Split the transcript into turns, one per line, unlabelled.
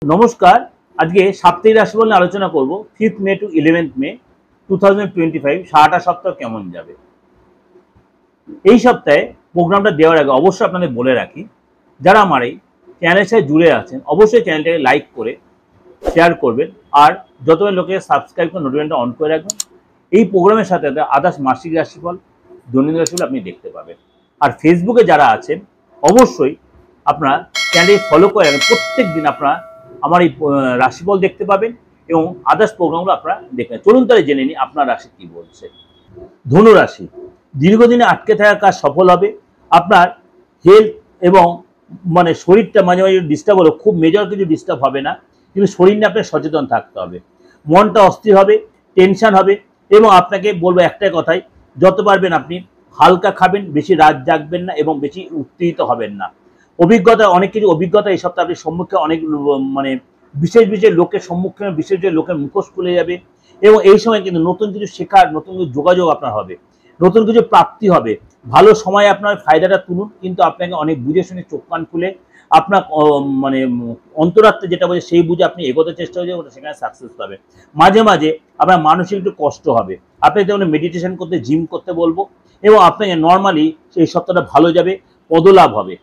নমস্কার। আজকে সাপ্তাহিক রাশিফল নিয়ে আলোচনা করব 5th মে টু 11th মে 2025 সারাটা সপ্তাহ কেমন যাবে। এই সপ্তাহে প্রোগ্রামটা দেওয়ার আগে অবশ্যই আপনাদের বলে রাখি, যারা আমার এই চ্যানেলের সাথে জুড়ে আছেন অবশ্যই চ্যানেলটাকে লাইক করে শেয়ার করবেন, আর যতজন লোকে সাবস্ক্রাইব করে নোটিফিকেশনটা অন করে রাখবেন। এই প্রোগ্রামের সাথে আদার্স মাসিক রাশিফল, দৈনন্দিন রাশিফল আপনি দেখতে পাবেন। আর ফেসবুকে যারা আছেন অবশ্যই আপনারা চ্যানেলটি ফলো করে রাখবেন। প্রত্যেক দিন আপনারা আমার এই রাশিফল দেখতে পাবেন এবং আদার্স প্রোগ্রামগুলো আপনারা দেখবেন। চলুন তাহলে জেনে নিই আপনার রাশি কি বলছে। ধনু রাশি, দীর্ঘদিনে আটকে থাকা কাজ সফল হবে। আপনার হেলথ এবং শরীরটা মাঝে মাঝে ডিস্টার্ব হলো, খুব মেজর কিছু ডিস্টার্ব হবে না, কিন্তু শরীর নিয়ে আপনাকে সচেতন থাকতে হবে। মনটা অস্থির হবে, টেনশন হবে, এবং আপনাকে বলবো একটাই কথাই, যত পারবেন আপনি হালকা খাবেন, বেশি রাত জাগবেন না এবং বেশি উত্তেজিত হবেন না। অনেক কিছু অভিজ্ঞতা এই সপ্তাহে আপনি সম্মুখে অনেক বিশেষ লোকের সম্মুখীন, বিশেষ লোকের মুখোশ খুলে যাবে, এবং এই সময় কিন্তু নতুন কিছু শেখার, নতুন কিছু যোগাযোগ আপনার হবে, নতুন কিছু প্রাপ্তি হবে। ভালো সময় আপনার ফায়দাটা তুলুন, কিন্তু আপনাকে অনেক বুঝে শুনে চোখ কান খুলে আপনার অন্তরাত্মা যেটা বলছে সেই বুঝে আপনি এগোতে চেষ্টা করবেন, সেখানে সাকসেস পাবে। মাঝে মাঝে আপনার মানসিক একটু কষ্ট হবে, আপনি যেমন মেডিটেশন করতে, জিম করতে বলবো, এবং আপনাকে নর্মালি সেই সপ্তাহটা ভালো যাবে, পদলাভ হবে।